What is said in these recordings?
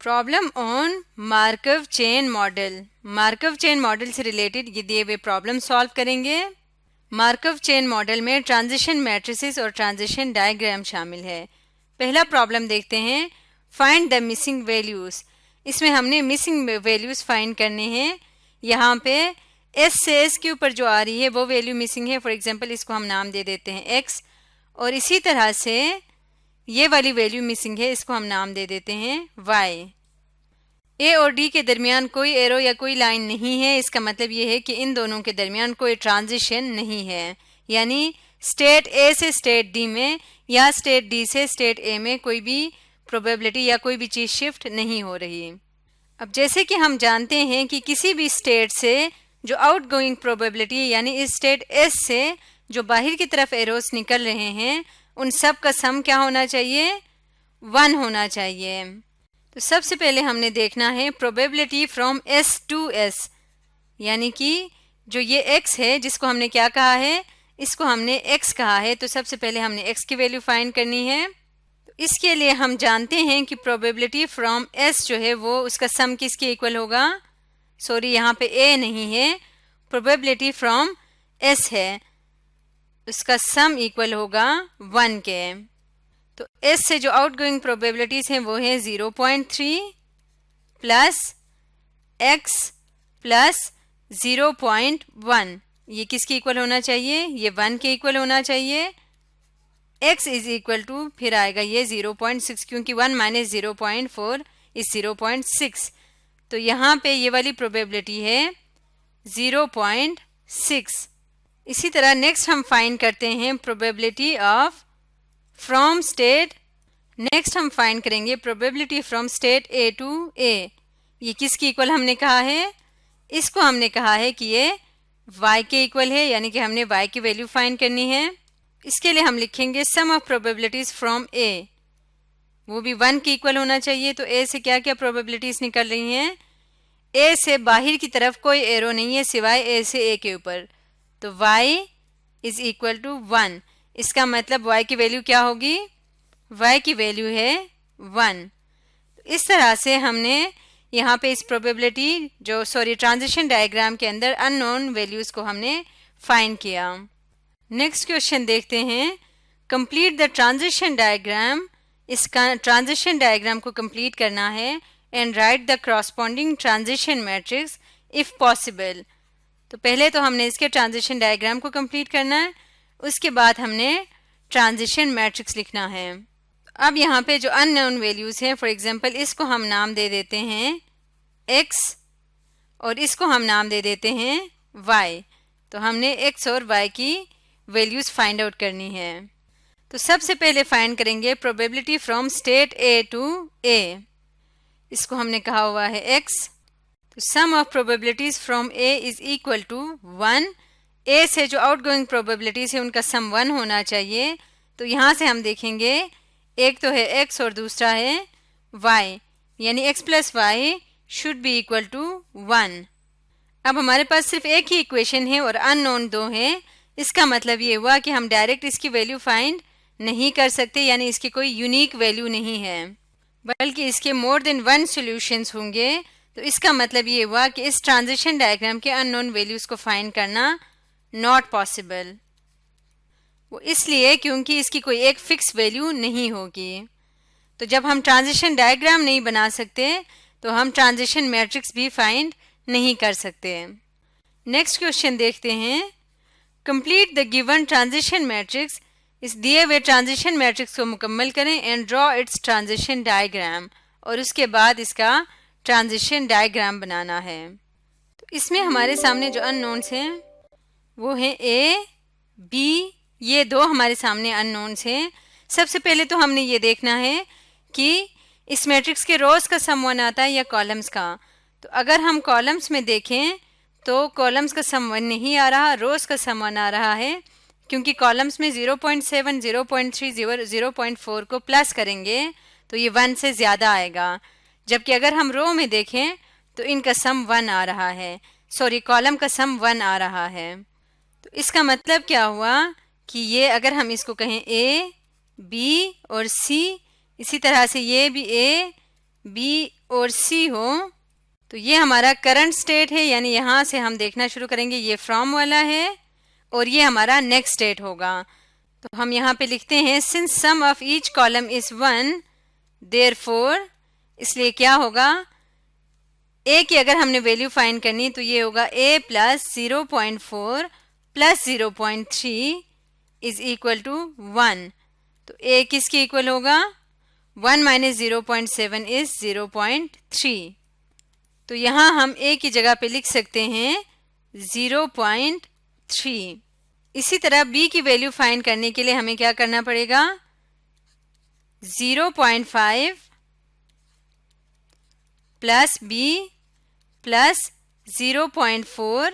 Problem on Markov chain model. Markov chain model से related ये दिए हुए प्रॉब्लम सॉल्व करेंगे। मार्कव चेन मॉडल में ट्रांजिशन मैट्रिसेस और ट्रांजिशन डायग्राम शामिल है। पहला प्रॉब्लम देखते हैं, फाइंड द मिसिंग वैल्यूज। इसमें हमने मिसिंग वैल्यूज फाइंड करने हैं। यहाँ पे एस से एस के ऊपर जो आ रही है वो वैल्यू मिसिंग है। फॉर एग्जांपल इसको हम नाम दे देते हैं एक्स, और इसी तरह से ये वाली वैल्यू मिसिंग है, इसको हम नाम दे देते हैं y। ए और डी के दरमियान कोई एरो या कोई लाइन नहीं है। इसका मतलब ये है कि इन दोनों के दरमियान कोई ट्रांजिशन नहीं है, यानी स्टेट ए से स्टेट डी में या स्टेट डी से स्टेट ए में कोई भी प्रोबेबिलिटी या कोई भी चीज़ शिफ्ट नहीं हो रही। अब जैसे कि हम जानते हैं कि किसी भी स्टेट से जो आउटगोइंग प्रोबेबिलिटी यानी इस स्टेट एस से जो बाहर की तरफ एरोस निकल रहे हैं उन सब का सम क्या होना चाहिए, 1 होना चाहिए। तो सबसे पहले हमने देखना है probability from S to S, यानी कि जो ये x है जिसको हमने क्या कहा है, इसको हमने x कहा है। तो सबसे पहले हमने x की वैल्यू फाइंड करनी है। तो इसके लिए हम जानते हैं कि प्रोबेबिलिटी फ्रॉम s जो है वो उसका सम किसके इक्वल होगा, सॉरी यहाँ पे a नहीं है, प्रोबेबिलिटी फ्रॉम s है, उसका सम इक्वल होगा 1 के। तो s से जो आउटगोइंग प्रोबेबिलिटीज हैं वो है 0.3 प्लस x प्लस 0.1। ये किसके इक्वल होना चाहिए, ये 1 के इक्वल होना चाहिए। x इज इक्वल टू फिर आएगा ये 0.6, क्योंकि 1 माइनस 0.4 इज 0.6। तो यहाँ पे ये वाली प्रोबेबिलिटी है 0.6। इसी तरह नेक्स्ट हम फाइंड करते हैं probability of from state. Next हम फाइंड करेंगे probability from state A to A. ये किसकी इक्वल हमने कहा है, इसको हमने कहा है कि ये y के इक्वल है, यानी कि हमने y की वैल्यू फाइंड करनी है। इसके लिए हम लिखेंगे सम ऑफ प्रोबेबिलिटीज फ्रॉम ए, वो भी 1 के इक्वल होना चाहिए। तो a से क्या क्या प्रोबेबिलिटीज निकल रही हैं, a से बाहर की तरफ कोई एरो नहीं है सिवाय a से a के ऊपर, तो y इज इक्वल टू 1। इसका मतलब y की वैल्यू क्या होगी, y की वैल्यू है 1। इस तरह से हमने यहाँ पे इस प्रोबेबिलिटी ट्रांजिशन डायग्राम के अंदर अननोन वैल्यूज को हमने फाइंड किया। नेक्स्ट क्वेश्चन देखते हैं, कंप्लीट द ट्रांजिशन डायग्राम। इसका ट्रांजिशन डायग्राम को कंप्लीट करना है and right the corresponding transition matrix if possible. तो पहले तो हमने इसके ट्रांजिशन डायग्राम को कंप्लीट करना है, उसके बाद हमने ट्रांजिशन मैट्रिक्स लिखना है। अब यहाँ पे जो अननोन वैल्यूज़ हैं, फॉर एग्जांपल इसको हम नाम दे देते हैं x और इसको हम नाम दे देते हैं y। तो हमने x और y की वैल्यूज़ फाइंड आउट करनी है। तो सबसे पहले फाइंड करेंगे probability from state a to a। इसको हमने कहा हुआ है x। तो sum of probabilities from a is equal to 1। a से जो आउटगोइंग प्रोबेबिलिटीज है उनका सम 1 होना चाहिए। तो यहाँ से हम देखेंगे एक तो है x और दूसरा है y, यानी x plus Y should be equal to 1। अब हमारे पास सिर्फ एक ही इक्वेशन है और अननोन 2 है। इसका मतलब ये हुआ कि हम डायरेक्ट इसकी वैल्यू फाइंड नहीं कर सकते, यानी इसकी कोई यूनिक वैल्यू नहीं है, बल्कि इसके मोर देन 1 सॉल्यूशंस होंगे। तो इसका मतलब ये हुआ कि इस ट्रांजिशन डायग्राम के अननोन वैल्यूज़ को फाइंड करना नॉट पॉसिबल। वो इसलिए क्योंकि इसकी कोई एक फिक्स वैल्यू नहीं होगी। तो जब हम ट्रांजिशन डायग्राम नहीं बना सकते तो हम ट्रांजिशन मैट्रिक्स भी फाइंड नहीं कर सकते। नेक्स्ट क्वेश्चन देखते हैं, complete the given transition matrix. इस दिए हुए ट्रांजिशन मैट्रिक्स को मुकम्मल करें and draw it's transition diagram, और उसके बाद इसका ट्रांजिशन डायग्राम बनाना है। तो इसमें हमारे सामने जो अननोन्स हैं वो हैं a, b, ये 2 हमारे सामने अननोन्स हैं। सबसे पहले तो हमने ये देखना है कि इस मैट्रिक्स के रोज का सम 1 आता है या कॉलम्स का। तो अगर हम कॉलम्स में देखें तो कॉलम्स का सम 1 नहीं आ रहा, रोज का सम 1 आ रहा है, क्योंकि कॉलम्स में 0.7, 0.3, 0.4 को प्लस करेंगे तो ये 1 से ज़्यादा आएगा। जबकि अगर हम रो में देखें तो इनका सम 1 आ रहा है, कॉलम का सम 1 आ रहा है। तो इसका मतलब क्या हुआ कि ये अगर हम इसको कहें a, b और c, इसी तरह से ये भी a, b और सी हो तो ये हमारा करंट स्टेट है, यानी यहाँ से हम देखना शुरू करेंगे ये फ्रॉम वाला है और ये हमारा नेक्स्ट स्टेट होगा। तो हम यहाँ पे लिखते हैं since sum of each column is 1 therefore, इसलिए क्या होगा ए की अगर हमने वैल्यू फाइंड करनी तो ये होगा a plus 0.4 plus 0.3 is equal to 1। तो a किसके इक्वल होगा 1 माइनस 0.7 इज 0.3। तो यहाँ हम a की जगह पे लिख सकते हैं 0.3। इसी तरह b की वैल्यू फाइंड करने के लिए हमें क्या करना पड़ेगा 0.5 plus b plus 0.4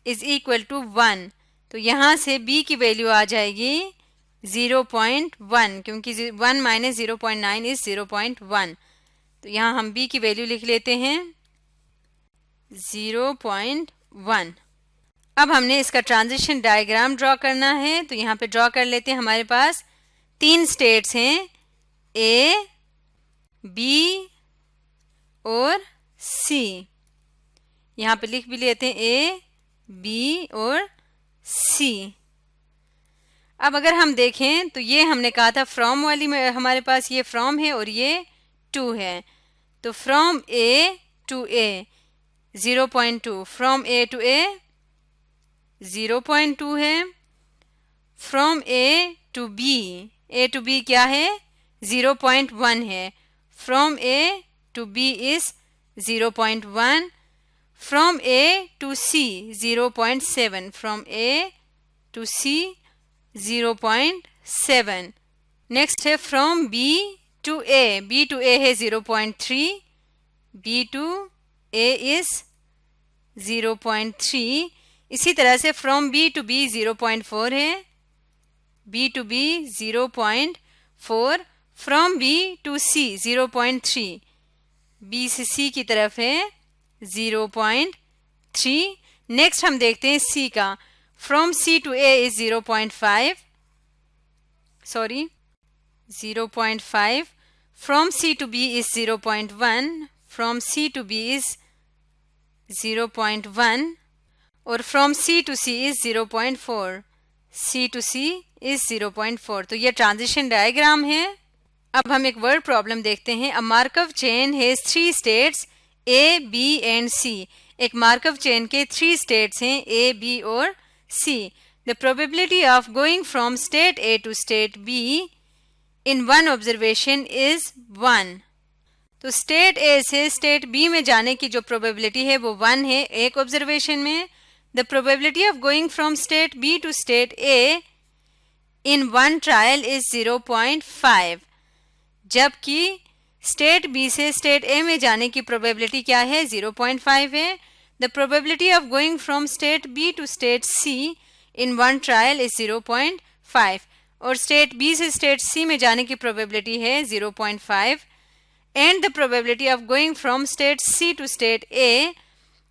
is equal to 1। तो यहाँ से b की वैल्यू आ जाएगी 0.1, क्योंकि 1 माइनस 0.9 इज 0.1। तो यहाँ हम b की वैल्यू लिख लेते हैं 0.1। अब हमने इसका ट्रांजिशन डायग्राम ड्रॉ करना है, तो यहाँ पे ड्रॉ कर लेते हैं। हमारे पास 3 स्टेट्स हैं A, B और C। यहाँ पे लिख भी लेते हैं A, B और C। अब अगर हम देखें तो ये हमने कहा था फ्रॉम वाली में हमारे पास ये फ्रॉम है और ये टू है। तो from A to A 0.2, from A to A 0.2 है। फ्रॉम A टू B क्या है 0.1 है। From A to B is 0.1। From A to C 0.7, from A to C 0.7। Next है फ्रॉम B टू A है 0.3, B to A is 0.3। इसी तरह से from B to B 0.4 है, B to B 0.4। From B to C 0.3, B से C की तरफ है 0.3। नेक्स्ट हम देखते हैं C का। From C to A is 0.5, 0.5। From C to B is 0.1, from C to B is 0.1 और from C to C is 0.4, C to C is 0.4। तो ये ट्रांजिशन डायग्राम है। अब हम एक वर्ड प्रॉब्लम देखते हैं। A Markov chain has 3 states A, B and C। एक मार्कव चेन के 3 स्टेट्स हैं A, B और C। The probability of going from state A to state B in one observation is 1। तो स्टेट A से state B में जाने की जो प्रोबेबिलिटी है वो 1 है एक ऑब्जर्वेशन में। The probability of going from state B to state A in one trial is 0.5, जबकि स्टेट B से स्टेट A में जाने की प्रोबेबिलिटी क्या है 0.5 है। The probability of going from state B to state C in one trial is 0.5 और state B से स्टेट C में जाने की प्रोबेबिलिटी है 0.5 and the probability of going from state C to state A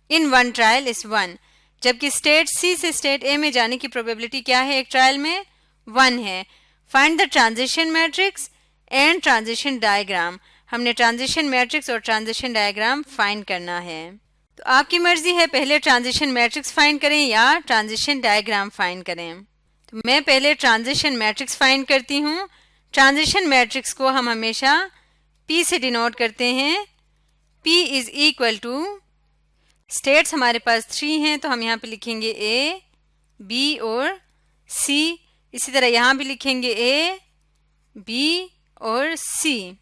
in one trial is 1, जबकि state C से state A में जाने की प्रोबेबिलिटी क्या है एक ट्रायल में 1 है। Find the transition matrix and transition diagram. हमने ट्रांजिशन मैट्रिक्स और ट्रांजिशन डायग्राम फाइंड करना है। तो आपकी मर्जी है पहले ट्रांजिशन मैट्रिक्स फाइंड करें या ट्रांजिशन डायग्राम फाइंड करें। तो मैं पहले ट्रांजिशन मैट्रिक्स फाइंड करती हूँ। ट्रांजिशन मैट्रिक्स को हम हमेशा P से डिनोट करते हैं। P is equal to states हमारे पास 3 हैं, तो हम यहाँ पे लिखेंगे A, B और C। इसी तरह यहाँ भी लिखेंगे A, B और C।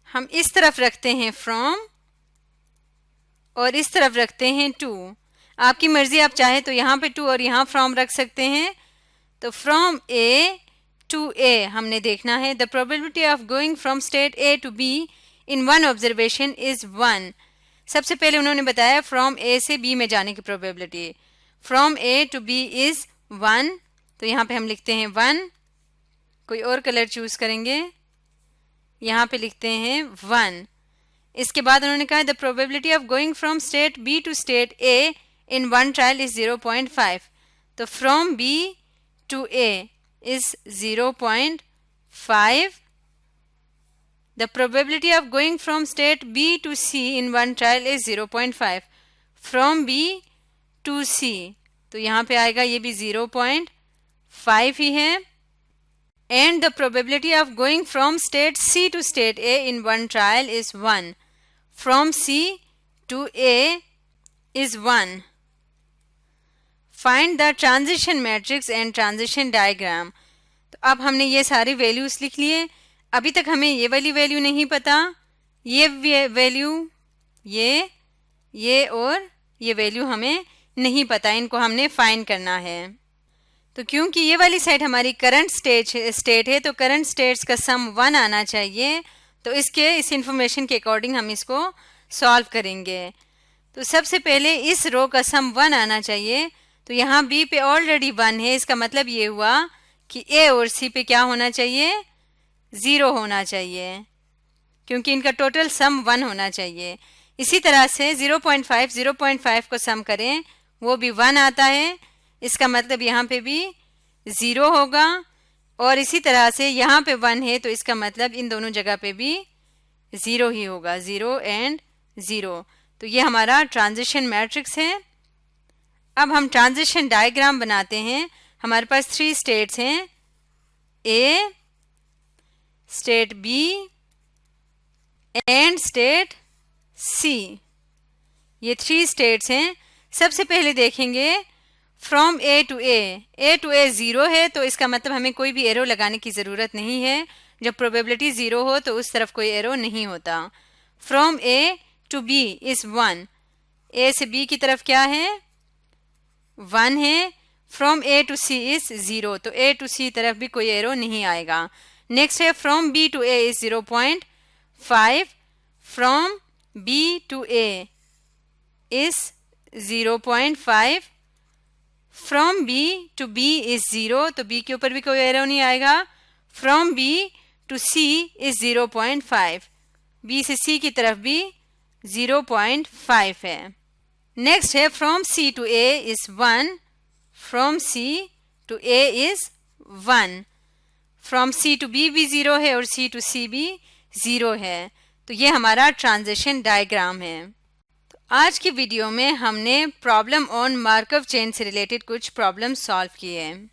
हम इस तरफ रखते हैं फ्रॉम और इस तरफ रखते हैं टू। आपकी मर्जी, आप चाहे तो यहाँ पे टू और यहाँ फ्रॉम रख सकते हैं। तो फ्रॉम A टू A हमने देखना है। The probability of going from state A to B in one observation is 1। सबसे पहले उन्होंने बताया फ्रॉम A से B में जाने की probability. From A to B is 1, तो यहाँ पे हम लिखते हैं 1। कोई और कलर चूज करेंगे, यहाँ पे लिखते हैं 1। इसके बाद उन्होंने कहा the probability of going from state B to state A in one trial is 0.5। तो from B to A is 0.5. The probability of going from state B to C in one trial is 0.5 from B to C, तो यहाँ पे आएगा ये भी 0.5 ही है। And the probability of going from state C to state A in one trial is 1 from C to A is 1। Find the transition matrix and transition diagram. तो अब हमने ये सारी वैल्यूज लिख लिए। अभी तक हमें ये वाली वैल्यू नहीं पता, ये वैल्यू, ये और ये वैल्यू हमें नहीं पता, इनको हमने फाइंड करना है। तो क्योंकि ये वाली साइड हमारी करंट स्टेट है तो करंट स्टेट्स का सम 1 आना चाहिए, तो इस इंफॉर्मेशन के अकॉर्डिंग हम इसको सॉल्व करेंगे। तो सबसे पहले इस रो का सम 1 आना चाहिए, तो यहाँ बी पे ऑलरेडी 1 है, इसका मतलब ये हुआ कि ए और सी पे क्या होना चाहिए, 0 होना चाहिए, क्योंकि इनका टोटल सम 1 होना चाहिए। इसी तरह से 0.5 को सम करें, वो भी 1 आता है, इसका मतलब यहाँ पे भी 0 होगा। और इसी तरह से यहाँ पे 1 है, तो इसका मतलब इन दोनों जगह पे भी 0 ही होगा, 0 एंड 0। तो ये हमारा ट्रांजिशन मैट्रिक्स है। अब हम ट्रांजिशन डायग्राम बनाते हैं। हमारे पास 3 स्टेट्स हैं, ए, स्टेट बी एंड स्टेट सी। ये 3 स्टेट्स हैं। सबसे पहले देखेंगे फ्रॉम ए टू ए 0 है, तो इसका मतलब हमें कोई भी एरो लगाने की ज़रूरत नहीं है। जब प्रोबेबिलिटी 0 हो तो उस तरफ कोई एरो नहीं होता। From A to B is 1, A से बी की तरफ क्या है, 1 है। From A to C is 0, तो ए टू सी तरफ भी कोई एरो नहीं आएगा। नेक्स्ट है from B to A is 0.5, from B to A is 0.5, from B to B is 0, तो बी के ऊपर भी कोई एरो नहीं आएगा। From B to C is 0.5, B से सी की तरफ भी 0.5 है। नेक्स्ट है from C to A is 1, from C to A is 1, from C to B भी 0 है और सी टू सी भी 0 है। तो ये हमारा ट्रांजिशन डायग्राम है। तो आज की वीडियो में हमने प्रॉब्लम ऑन मार्कव चेन से रिलेटेड कुछ प्रॉब्लम सॉल्व किए हैं।